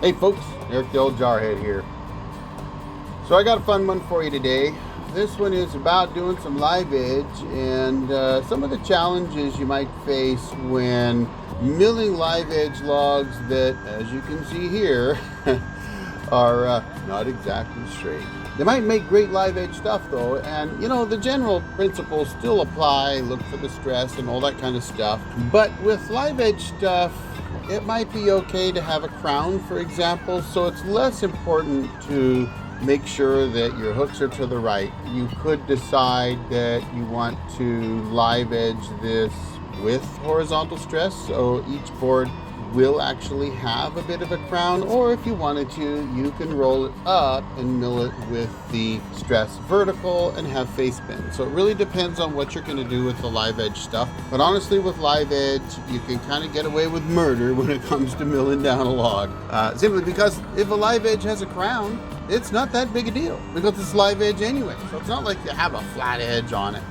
Hey folks, Eric the Old Jarhead here. So I got a fun one for you today. This one is about doing some live edge and some of the challenges you might face when milling live edge logs that, as you can see here, are not exactly straight. They might make great live edge stuff though, and you know, the general principles still apply. Look for the stress and all that kind of stuff. But with live edge stuff, it might be okay to have a crown, for example, so it's less important to make sure that your hooks are to the right. You could decide that you want to live edge this with horizontal stress, so each board will actually have a bit of a crown, or if you wanted to, you can roll it up and mill it with the stress vertical and have face bend. So it really depends on what you're going to do with the live edge stuff. But honestly, with live edge, you can kind of get away with murder when it comes to milling down a log. Simply because if a live edge has a crown, it's not that big a deal because it's live edge anyway. So it's not like you have a flat edge on it.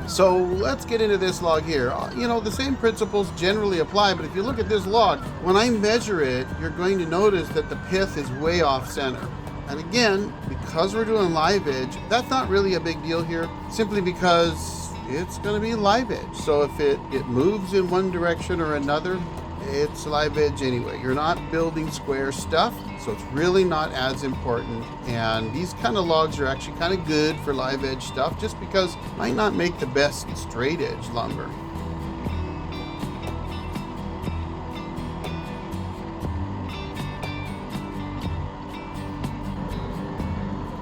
So let's get into this log here. You know, the same principles generally apply, but if you look at this log, when I measure it, you're going to notice that the pith is way off center. And again, because we're doing live edge, that's not really a big deal here, simply because it's going to be live edge. So if it moves in one direction or another, it's live edge anyway. You're not building square stuff, so it's really not as important. And these kind of logs are actually kind of good for live edge stuff just because it might not make the best straight edge lumber.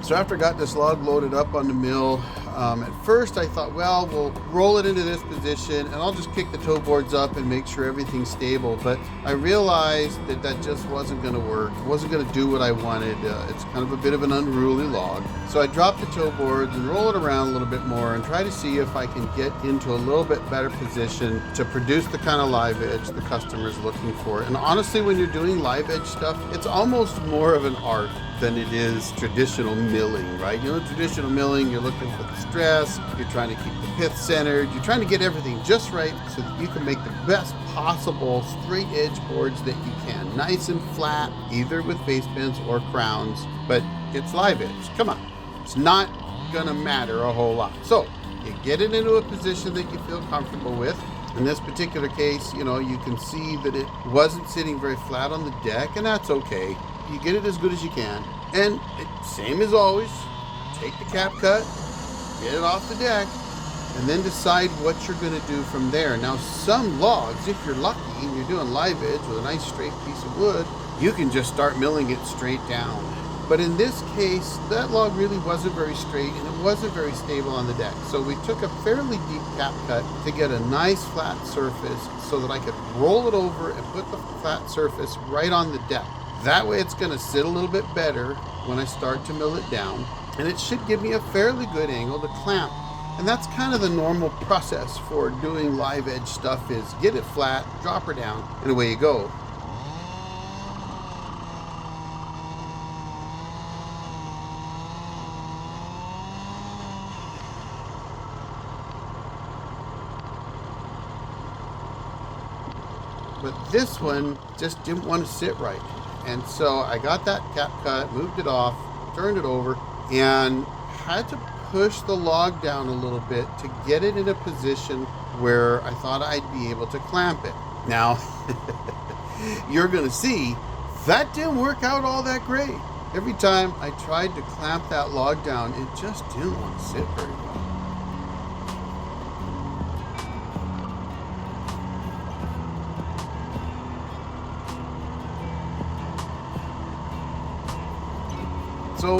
So after I got this log loaded up on the mill, at first I thought, well, we'll roll it into this position and I'll just kick the toe boards up and make sure everything's stable. But I realized that that just wasn't going to work. It wasn't going to do what I wanted. It's kind of a bit of an unruly log. So I dropped the toe boards and roll it around a little bit more and try to see if I can get into a little bit better position to produce the kind of live edge the customer's looking for. And honestly, when you're doing live edge stuff, it's almost more of an art than it is traditional milling, right? You know, traditional milling, you're looking for the stress, you're trying to keep the pith centered, you're trying to get everything just right so that you can make the best possible straight edge boards that you can. Nice and flat, either with face bends or crowns, but it's live edge. Come on, it's not gonna matter a whole lot. So you get it into a position that you feel comfortable with. In this particular case, you know, you can see that it wasn't sitting very flat on the deck, and that's okay. You get it as good as you can. And same as always, take the cap cut, get it off the deck, and then decide what you're going to do from there. Now, some logs, if you're lucky and you're doing live edge with a nice straight piece of wood, you can just start milling it straight down. But in this case, that log really wasn't very straight and it wasn't very stable on the deck. So we took a fairly deep cap cut to get a nice flat surface so that I could roll it over and put the flat surface right on the deck. That way it's going to sit a little bit better when I start to mill it down, and it should give me a fairly good angle to clamp. And that's kind of the normal process for doing live edge stuff, is get it flat, drop her down, and away you go. But this one just didn't want to sit right. And so I got that cap cut, moved it off, turned it over, and had to push the log down a little bit to get it in a position where I thought I'd be able to clamp it. Now, you're going to see that didn't work out all that great. Every time I tried to clamp that log down, it just didn't want to sit very well. So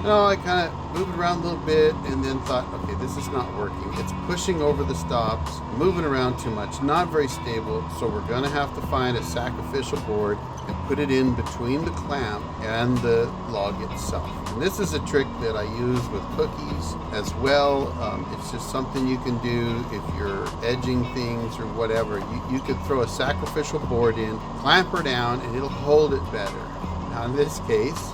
I kind of moved around a little bit and then thought, okay, this is not working. It's pushing over the stops, moving around too much, not very stable. So we're going to have to find a sacrificial board and put it in between the clamp and the log itself. And this is a trick that I use with cookies as well. It's just something you can do if you're edging things or whatever. You could throw a sacrificial board in, clamp her down, and it'll hold it better. Now in this case,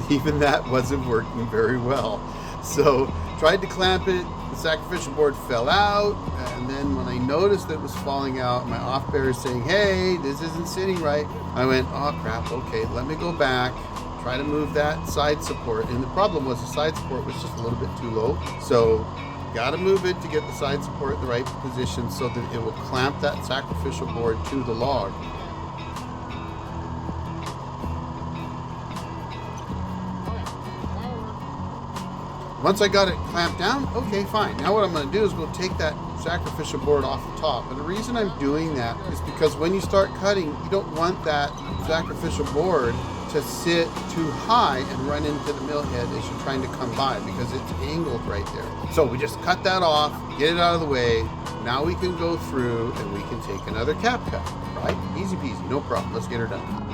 even that wasn't working very well. So tried to clamp it, the sacrificial board fell out, and then when I noticed that it was falling out, my off bearer is saying, hey, this isn't sitting right. I went, oh crap, okay, let me go back, try to move that side support. And the problem was the side support was just a little bit too low. So got to move it to get the side support in the right position so that it will clamp that sacrificial board to the log. Once I got it clamped down, okay, fine. Now what I'm going to do is we'll take that sacrificial board off the top. And the reason I'm doing that is because when you start cutting, you don't want that sacrificial board to sit too high and run into the mill head as you're trying to come by, because it's angled right there. So we just cut that off, get it out of the way. Now we can go through and we can take another cap cut, right? Easy peasy, no problem. Let's get her done.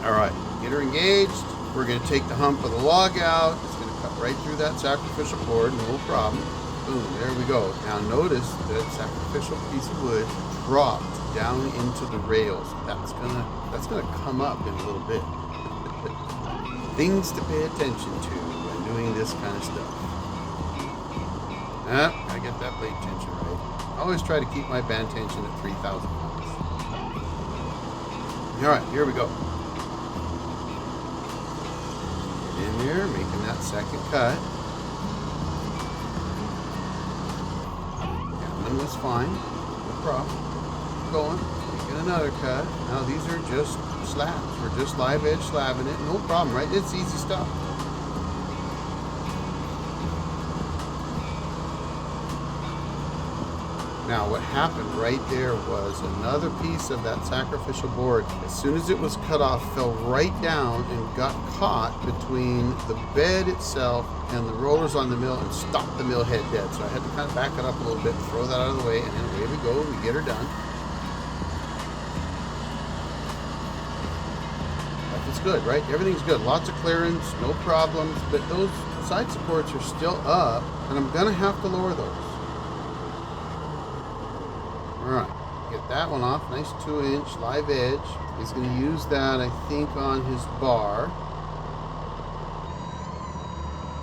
All right, get her engaged. We're going to take the hump of the log out. It's going to cut right through that sacrificial board, no problem. Boom, there we go. Now notice that sacrificial piece of wood dropped down into the rails. That's gonna come up in a little bit. Things to pay attention to when doing this kind of stuff. I get that blade tension right. I always try to keep my band tension at 3,000 pounds. All right, here we go. In there, making that second cut. That one was fine, no problem. Going, making another cut. Now these are just slabs. We're just live edge slabbing it, no problem, right? It's easy stuff. Now what happened right there was another piece of that sacrificial board, as soon as it was cut off, fell right down and got caught between the bed itself and the rollers on the mill and stopped the mill head dead. So I had to kind of back it up a little bit, throw that out of the way, and then away we go, we get her done. Life is good, right? Everything's good. Lots of clearance, no problems, but those side supports are still up, and I'm gonna have to lower those. Alright, get that one off, nice 2-inch live edge. He's going to use that, I think, on his bar.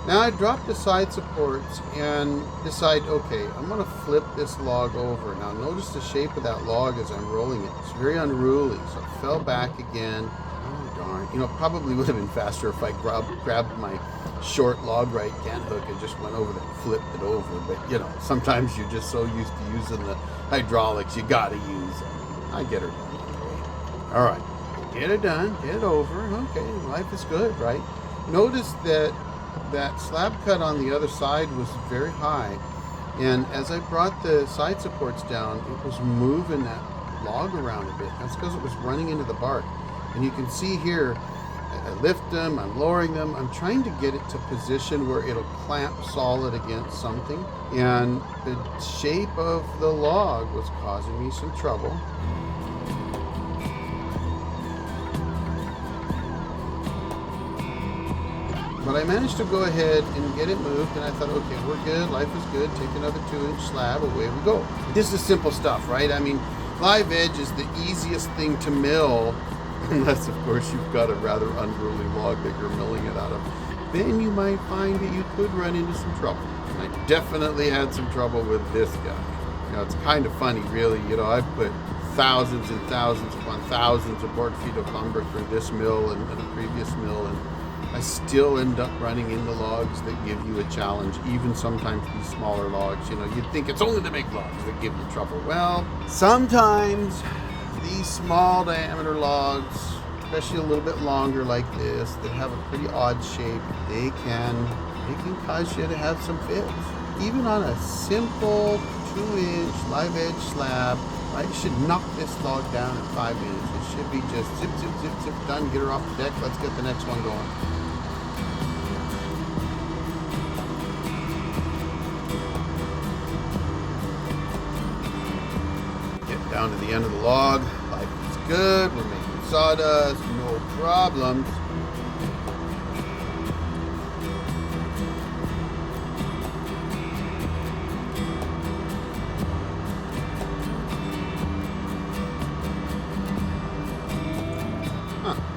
Now I dropped the side supports and decide, okay, I'm going to flip this log over. Now notice the shape of that log as I'm rolling it. It's very unruly, so it fell back again. Oh darn, you know, it probably would have been faster if I grabbed my short log right cant hook and just went over and flipped it over, but you know, sometimes you're just so used to using the hydraulics, you gotta use them. I get her done anyway. All right, get it done, get it over. Okay, life is good, right? Notice that that slab cut on the other side was very high, and as I brought the side supports down, it was moving that log around a bit. That's because it was running into the bark. And you can see here, I lift them, I'm lowering them, I'm trying to get it to position where it'll clamp solid against something. And the shape of the log was causing me some trouble. But I managed to go ahead and get it moved, and I thought, okay, we're good, life is good, take another 2-inch slab, away we go. This is simple stuff, right? I mean, live edge is the easiest thing to mill, unless of course you've got a rather unruly log that you're milling it out of. Then you might find that you could run into some trouble. And I definitely had some trouble with this guy. You know, it's kind of funny, really. You know, I've put thousands and thousands upon thousands of board feet of lumber through this mill and a previous mill, and I still end up running into logs that give you a challenge, even sometimes these smaller logs. You know, you'd think it's only the big logs that give you trouble. Well, sometimes these small diameter logs, especially a little bit longer like this, that have a pretty odd shape, they can cause you to have some fits. even on a simple 2-inch live edge slab, right, you should knock this log down in 5 minutes. It should be just zip, zip, zip, zip, done. Get her off the deck. Let's get the next one going. Get down to the end of the log. Life is good. We're making sawdust. No problems.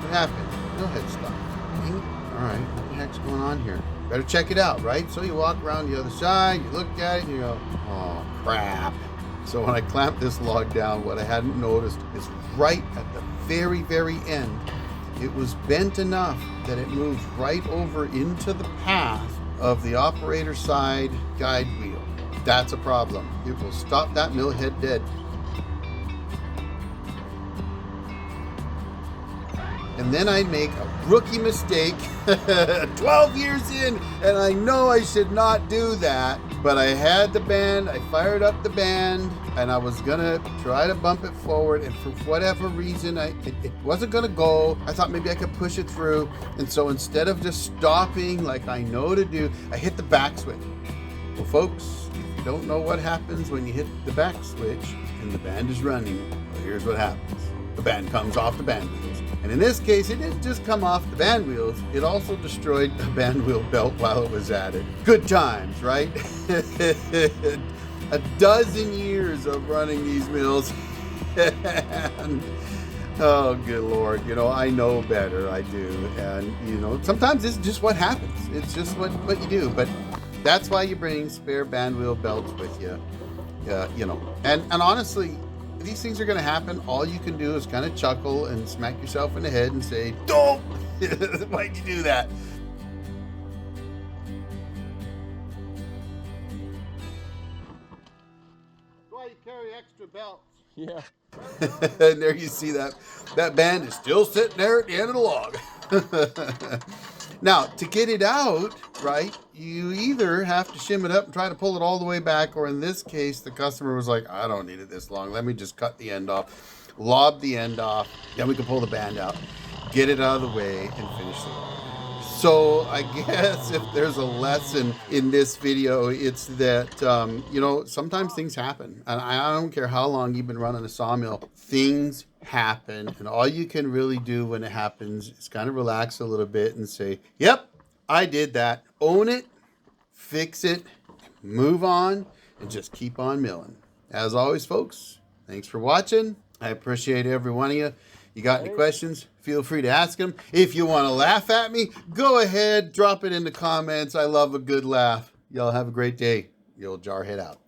What happened? No head stop. Alright, what the heck's going on here? Better check it out, right? So you walk around the other side, you look at it, and you go, oh crap. So when I clamped this log down, what I hadn't noticed is right at the very, very end, it was bent enough that it moved right over into the path of the operator side guide wheel. That's a problem. It will stop that mill head dead. And then I make a rookie mistake 12 years in, and I know I should not do that, but I had the band, I fired up the band, and I was gonna try to bump it forward, and for whatever reason, it wasn't gonna go. I thought maybe I could push it through, and so instead of just stopping like I know to do, I hit the back switch. Well, folks, if you don't know what happens when you hit the back switch and the band is running, well, here's what happens. The band comes off the band wheels. And in this case, it didn't just come off the band wheels, it also destroyed the band wheel belt while it was at it. Good times, right? A dozen years of running these mills. And, oh, good Lord, you know, I know better, I do. And, you know, sometimes it's just what happens. It's just what you do. But that's why you bring spare band wheel belts with you, you know. And honestly, these things are going to happen. All you can do is kind of chuckle and smack yourself in the head and say, "Don't! Why'd you do that?" That's why you carry extra belts. Yeah. And there you see that band is still sitting there at the end of the log. Now, to get it out, right, you either have to shim it up and try to pull it all the way back, or in this case, the customer was like, I don't need it this long. Let me just cut the end off, lob the end off, then we can pull the band out, get it out of the way, and finish the log. So I guess if there's a lesson in this video, it's that, you know, sometimes things happen. And I don't care how long you've been running a sawmill, things happen. And all you can really do when it happens is kind of relax a little bit and say, yep, I did that. Own it, fix it, move on, and just keep on milling. As always, folks, thanks for watching. I appreciate every one of you. You got any questions? Feel free to ask them. If you want to laugh at me, go ahead, drop it in the comments. I love a good laugh. Y'all have a great day. Yo, Jarhead out.